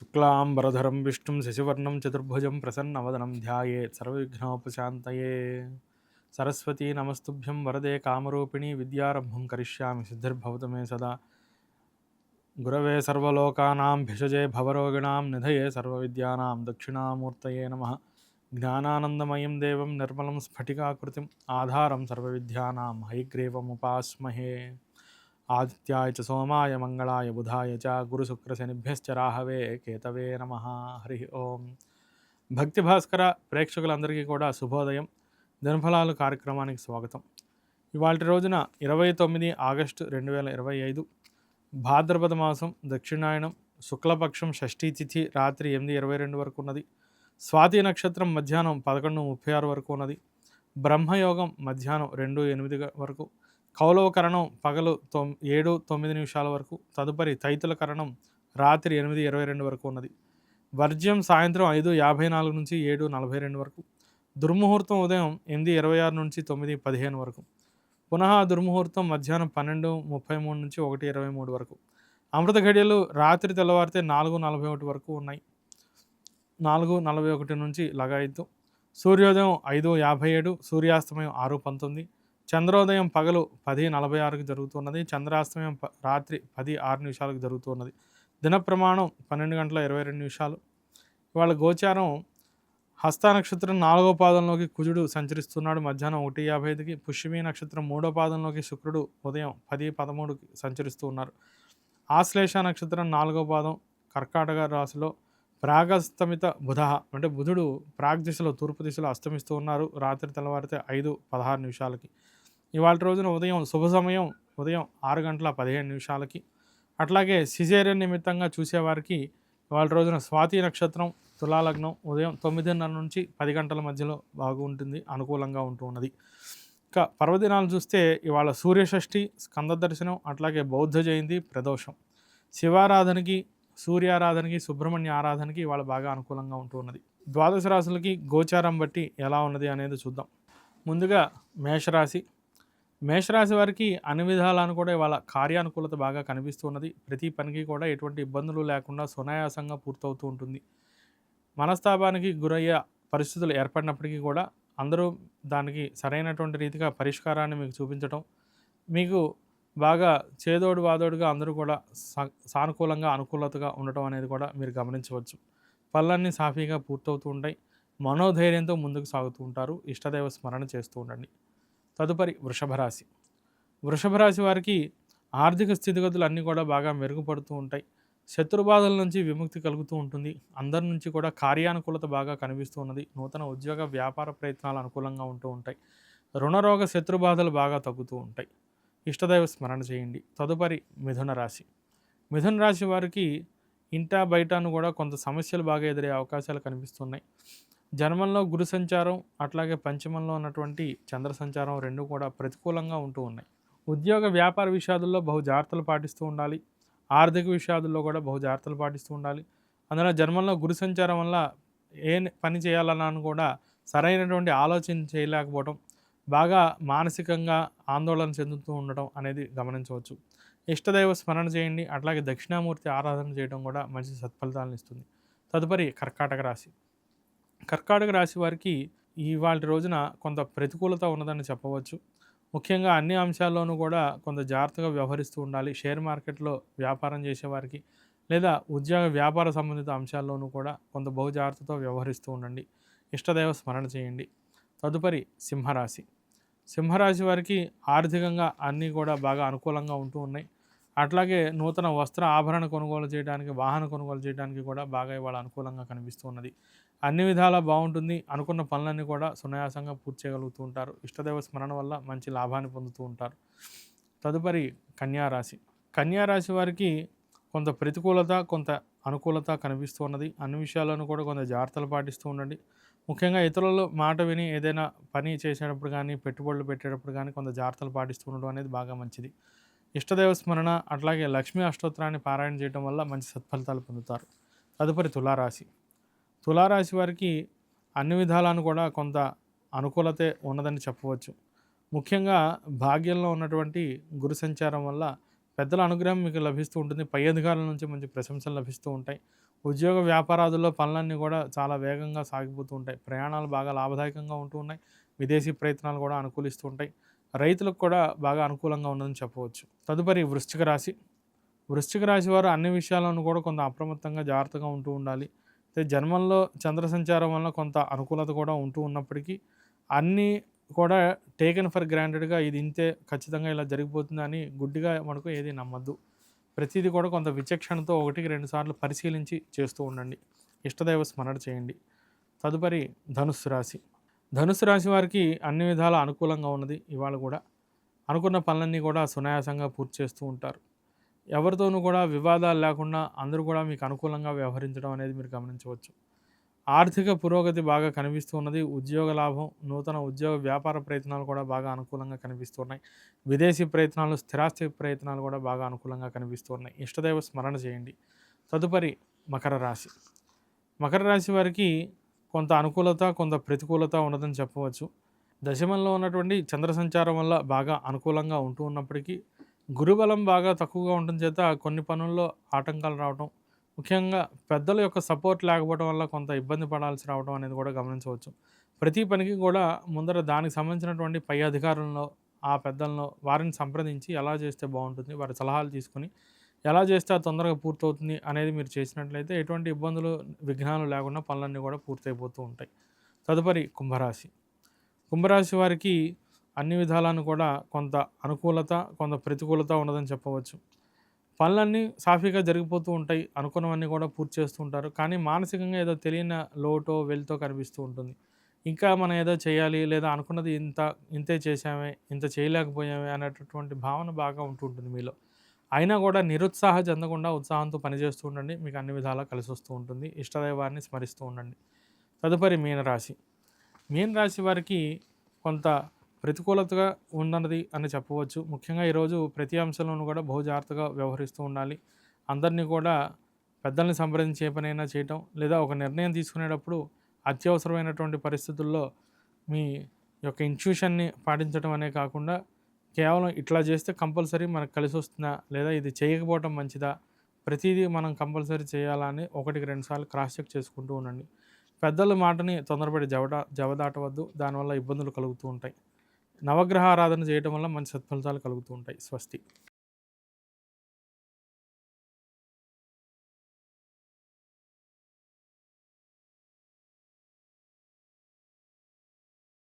శుక్లాంబరధరం విష్ణుం శశివర్ణం చతుర్భుజం ప్రసన్నవదనం ధ్యాయేత్ సర్వవిఘ్నోపశాంతయే. సరస్వతీ నమస్తుభ్యం వరదే కామరూపిణి విద్యారంభం కరిష్యామి సిద్ధిర్భవతు మే సదా. గురవే సర్వలోకానాం భిషజే భవరోగిణాం నిధయే సర్వవిద్యానాం దక్షిణామూర్తయే నమః. జ్ఞానానందమయం దేవం నిర్మలం స్ఫటికాకృతిం ఆధారం సర్వవిద్యానాం హయగ్రీవముపాస్మహే. ఆదిత్యాయ చ సోమాయ మంగళాయ బుధాయ చ గురుశుక్రశనిభ్యశ్చ రాహవే కేతవే నమః. హరి ఓం. భక్తి భాస్కర ప్రేక్షకులందరికీ కూడా శుభోదయం. దినఫలాలు కార్యక్రమానికి స్వాగతం. ఇవాళ రోజున 29 ఆగస్టు 2025 భాద్రపద మాసం దక్షిణాయనం శుక్లపక్షం షష్ఠీ తిథి రాత్రి 8:22 వరకు ఉన్నది. స్వాతి నక్షత్రం మధ్యాహ్నం 11:36 వరకు ఉన్నది. బ్రహ్మయోగం మధ్యాహ్నం 2:08 వరకు. కౌలవకరణం పగలు 7:09 వరకు. తదుపరి తైతుల కరణం రాత్రి 8:22 వరకు ఉన్నది. వర్జ్యం సాయంత్రం 5:54 నుంచి 7:42 వరకు. దుర్ముహూర్తం ఉదయం 8:26 నుంచి 9:15 వరకు. పునః దుర్ముహూర్తం మధ్యాహ్నం 12:33 నుంచి 1:23 వరకు. అమృత ఘడియలు రాత్రి తెల్లవారితే 4:41 వరకు ఉన్నాయి. 4:41 నుంచి లగాయత్తు. సూర్యోదయం 5:57, సూర్యాస్తమయం 6:19. చంద్రోదయం పగలు 10:46కి జరుగుతున్నది. చంద్రాస్తమయం రాత్రి 10:06 జరుగుతున్నది. దిన ప్రమాణం 12:22. ఇవాళ గోచారం హస్త నక్షత్రం 4వ పాదంలోకి కుజుడు సంచరిస్తున్నాడు మధ్యాహ్నం 1:55కి. పుష్యమీ నక్షత్రం 3వ పాదంలోకి శుక్రుడు ఉదయం 10:13కి సంచరిస్తూ ఉన్నారు. ఆశ్లేష నక్షత్రం 4వ పాదం కర్కాటక రాశిలో ప్రాగస్తమిత బుధ అంటే బుధుడు ప్రాగ్దిశలో తూర్పు దిశలో అస్తమిస్తూ ఉన్నారు రాత్రి తెల్లవారితే 5:16. ఇవాళ రోజున ఉదయం శుభ సమయం ఉదయం 6:15. అట్లాగే సిజేరియన్ నిమిత్తంగా చూసేవారికి ఇవాళ రోజున స్వాతి నక్షత్రం తులాలగ్నం ఉదయం 9:30 నుంచి 10 గంటల మధ్యలో బాగుంటుంది, అనుకూలంగా ఉంటూ ఉన్నది. ఇంకా పర్వదినాలు చూస్తే ఇవాళ సూర్యషష్ఠి, స్కంద దర్శనం, అట్లాగే బౌద్ధ జయంతి, ప్రదోషం. శివారాధనకి, సూర్యారాధనకి, సుబ్రహ్మణ్య ఆరాధనకి ఇవాళ బాగా అనుకూలంగా ఉంటూ ఉన్నది. ద్వాదశ రాశులకి గోచారం బట్టి ఎలా ఉన్నది అనేది చూద్దాం. ముందుగా మేషరాశి. మేషరాశి వారికి అన్ని విధాలను కూడా ఇవాళ కార్యానుకూలత బాగా కనిపిస్తూ ఉన్నది. ప్రతి పనికి కూడా ఎటువంటి ఇబ్బందులు లేకుండా సునాయాసంగా పూర్తవుతూ ఉంటుంది. మనస్తాపానికి గురయ్యే పరిస్థితులు ఏర్పడినప్పటికీ కూడా అందరూ దానికి సరైనటువంటి రీతిగా పరిష్కారాన్ని మీకు చూపించడం, మీకు బాగా చేదోడు వాదోడుగా అందరూ కూడా సానుకూలంగా అనుకూలతగా ఉండటం అనేది కూడా మీరు గమనించవచ్చు. పనులన్నీ సాఫీగా పూర్తవుతూ ఉంటాయి. మనోధైర్యంతో ముందుకు సాగుతూ ఉంటారు. ఇష్టదైవ స్మరణ చేస్తూ ఉండండి. తదుపరి వృషభ రాశి. వృషభ రాశి వారికి ఆర్థిక స్థితిగతులు అన్నీ కూడా బాగా మెరుగుపడుతూ ఉంటాయి. శత్రుబాధల నుంచి విముక్తి కలుగుతూ ఉంటుంది. అందరి నుంచి కూడా కార్యానుకూలత బాగా కనిపిస్తూ ఉన్నది. నూతన ఉద్యోగ వ్యాపార ప్రయత్నాలు అనుకూలంగా ఉంటూ ఉంటాయి. రుణరోగ శత్రుబాధలు బాగా తగ్గుతూ ఉంటాయి. ఇష్టదైవ స్మరణ చేయండి. తదుపరి మిథున రాశి. మిథున రాశి వారికి ఇంటా బయటను కూడా కొంత సమస్యలు బాగా ఎదురయ్యే అవకాశాలు కనిపిస్తున్నాయి. జన్మంలో గురు సంచారం అట్లాగే పంచమంలో ఉన్నటువంటి చంద్ర సంచారం రెండు కూడా ప్రతికూలంగా ఉంటూ ఉన్నాయి. ఉద్యోగ వ్యాపార విషయాల్లో బహు జాగ్రత్తలు పాటిస్తూ ఉండాలి. ఆర్థిక విషయాల్లో కూడా బహు జాగ్రత్తలు పాటిస్తూ ఉండాలి. అందులో జన్మంలో గురు సంచారం వల్ల ఏ పని చేయాలన్నా కూడా సరైనటువంటి ఆలోచన చేయలేకపోవడం, బాగా మానసికంగా ఆందోళన చెందుతూ ఉండటం అనేది గమనించవచ్చు. ఇష్టదైవ స్మరణ చేయండి. అట్లాగే దక్షిణామూర్తి ఆరాధన చేయడం కూడా మంచి సత్ఫలితాలను ఇస్తుంది. తదుపరి కర్కాటక రాశి. కర్కాటక రాశి వారికి ఇవాళ రోజున కొంత ప్రతికూలత ఉన్నదని చెప్పవచ్చు. ముఖ్యంగా అన్ని అంశాల్లోనూ కూడా కొంత జాగ్రత్తగా వ్యవహరిస్తూ ఉండాలి. షేర్ మార్కెట్లో వ్యాపారం చేసేవారికి లేదా ఉద్యోగ వ్యాపార సంబంధిత అంశాల్లోనూ కూడా కొంత బహు జాగ్రత్తతో వ్యవహరిస్తూ ఉండండి. ఇష్టదైవ స్మరణ చేయండి. తదుపరి సింహరాశి. సింహరాశి వారికి ఆర్థికంగా అన్నీ కూడా బాగా అనుకూలంగా ఉంటూ ఉన్నాయి. అట్లాగే నూతన వస్త్ర ఆభరణ కొనుగోలు చేయడానికి, వాహన కొనుగోలు చేయడానికి కూడా బాగా ఇవాళ అనుకూలంగా కనిపిస్తూ ఉన్నది. అన్ని విధాలా బాగుంటుంది. అనుకున్న పనులన్నీ కూడా సునాయాసంగా పూర్తి చేయగలుగుతూ ఉంటారు. ఇష్టదైవ స్మరణ వల్ల మంచి లాభాన్ని పొందుతూ ఉంటారు. తదుపరి కన్యారాశి. కన్యారాశి వారికి కొంత ప్రతికూలత, కొంత అనుకూలత కనిపిస్తూ ఉన్నది. అన్ని విషయాల్లోనూ కూడా కొంత జాగ్రత్తలు పాటిస్తూ ఉండండి. ముఖ్యంగా ఇతరుల మాట విని ఏదైనా పని చేసేటప్పుడు కానీ, పెట్టుబడులు పెట్టేటప్పుడు కానీ కొంత జాగ్రత్తలు పాటిస్తూ ఉండడం అనేది బాగా మంచిది. ఇష్టదైవ స్మరణ అట్లాగే లక్ష్మీ అష్టోత్తరాన్ని పారాయణ చేయడం వల్ల మంచి సత్ఫలితాలు పొందుతారు. తదుపరి తులారాశి. తులారాశి వారికి అన్ని విధాలను కూడా కొంత అనుకూలతే ఉన్నదని చెప్పవచ్చు. ముఖ్యంగా భాగ్యంలో ఉన్నటువంటి గురు సంచారం వల్ల పెద్దల అనుగ్రహం మీకు లభిస్తూ ఉంటుంది. పై అధికారుల నుంచి మంచి ప్రశంసలు లభిస్తూ ఉంటాయి. ఉద్యోగ వ్యాపారాదుల్లో పనులన్నీ కూడా చాలా వేగంగా సాగిపోతూ ఉంటాయి. ప్రయాణాలు బాగా లాభదాయకంగా ఉంటూ ఉన్నాయి. విదేశీ ప్రయత్నాలు కూడా అనుకూలిస్తూ ఉంటాయి. రైతులకు కూడా బాగా అనుకూలంగా ఉన్నదని చెప్పవచ్చు. తదుపరి వృశ్చిక రాశి. వృశ్చిక రాశి వారు అన్ని విషయాల్లోనూ కూడా కొంత అప్రమత్తంగా జాగ్రత్తగా ఉంటూ ఉండాలి. అయితే జన్మంలో చంద్ర సంచారం వలన కొంత అనుకూలత కూడా ఉంటూ ఉన్నప్పటికీ అన్నీ కూడా టేకెన్ ఫర్ గ్రాంటెడ్‌గా ఇది ఇంతే ఖచ్చితంగా ఇలా జరిగిపోతుందని గుడ్డిగా మనకు ఏది నమ్మద్దు. ప్రతీది కూడా కొంత విచక్షణతో 1కి 2 సార్లు పరిశీలించి చేస్తూ ఉండండి. ఇష్టదైవ స్మరణ చేయండి. తదుపరి ధనుస్సు రాశి. ధనుస్సు రాశి వారికి అన్ని విధాల అనుకూలంగా ఉన్నది ఇవాళ కూడా. అనుకున్న పనులన్నీ కూడా సునాయాసంగా పూర్తి చేస్తూ ఉంటారు. ఎవరితోనూ కూడా వివాదాలు లేకుండా అందరూ కూడా మీకు అనుకూలంగా వ్యవహరించడం అనేది మీరు గమనించవచ్చు. ఆర్థిక పురోగతి బాగా కనిపిస్తూ ఉన్నది. ఉద్యోగ లాభం, నూతన ఉద్యోగ వ్యాపార ప్రయత్నాలు కూడా బాగా అనుకూలంగా కనిపిస్తున్నాయి. విదేశీ ప్రయత్నాలు, స్థిరాస్తి ప్రయత్నాలు కూడా బాగా అనుకూలంగా కనిపిస్తూ ఉన్నాయి. ఇష్టదైవ స్మరణ చేయండి. తదుపరి మకర రాశి. మకర రాశి వారికి కొంత అనుకూలత, కొంత ప్రతికూలత ఉన్నదని చెప్పవచ్చు. దశమంలో ఉన్నటువంటి చంద్ర సంచారం వల్ల బాగా అనుకూలంగా ఉంటూ ఉన్నప్పటికీ గురుబలం బాగా తక్కువగా ఉండటం చేత కొన్ని పనుల్లో ఆటంకాలు రావటం, ముఖ్యంగా పెద్దల యొక్క సపోర్ట్ లేకపోవడం వల్ల కొంత ఇబ్బంది పడాల్సి రావడం అనేది కూడా గమనించవచ్చు. ప్రతి పనికి కూడా ముందర దానికి సంబంధించినటువంటి పై అధికారులను, ఆ పెద్దలను వారిని సంప్రదించి ఎలా చేస్తే బాగుంటుంది, వారి సలహాలు తీసుకొని ఎలా చేస్తే అది తొందరగా పూర్తవుతుంది అనేది మీరు చేసినట్లయితే ఎటువంటి ఇబ్బందులు, విఘ్నాలు లేకుండా పనులన్నీ కూడా పూర్తయిపోతూ ఉంటాయి. తదుపరి కుంభరాశి. కుంభరాశి వారికి అన్ని విధాలను కూడా కొంత అనుకూలత, కొంత ప్రతికూలత ఉన్నదని చెప్పవచ్చు. పనులన్నీ సాఫీగా జరిగిపోతూ ఉంటాయి. అనుకున్నవన్నీ కూడా పూర్తి చేస్తూ ఉంటారు. కానీ మానసికంగా ఏదో తెలియని లోటో, వెలితో కనిపిస్తూ ఉంటుంది. ఇంకా మనం ఏదో చేయాలి, లేదా అనుకున్నది ఇంతే చేశామే, ఇంత చేయలేకపోయామే అనేటటువంటి భావన బాగా ఉంటూ ఉంటుంది మీలో. అయినా కూడా నిరుత్సాహం చెందకుండా ఉత్సాహంతో పనిచేస్తూ ఉండండి. మీకు అన్ని విధాలా కలిసొస్తూ ఉంటుంది. ఇష్టదైవాన్ని స్మరిస్తూ ఉండండి. తదుపరి మీనరాశి. మీనరాశి వారికి కొంత ప్రతికూలతగా ఉన్నది అని చెప్పవచ్చు. ముఖ్యంగా ఈరోజు ప్రతి అంశంలోనూ కూడా బహు జాగ్రత్తగా వ్యవహరిస్తూ ఉండాలి. అందరినీ కూడా పెద్దల్ని సంప్రదించి ఏ పనైనా చేయటం, లేదా ఒక నిర్ణయం తీసుకునేటప్పుడు అత్యవసరమైనటువంటి పరిస్థితుల్లో మీ యొక్క ఇన్‌ట్యూషన్‌ని పాటించడం అనే కాకుండా కేవలం ఇట్లా చేస్తే కంపల్సరీ మనకు కలిసొస్తుందా? లేదా ఇది చేయకపోవటం మంచిదా? ప్రతీదీ మనం కంపల్సరీ చేయాలా అని 1కి 2 సార్లు క్రాస్ చెక్ చేసుకుంటూ ఉండండి. పెద్దల మాటని తొందరపడి జవదాటవద్దు. దానివల్ల ఇబ్బందులు కలుగుతూ ఉంటాయి. నవగ్రహ ఆరాధన చేయటం వల్ల మంచి సత్ఫలితాలు కలుగుతూ ఉంటాయి. స్వస్తి.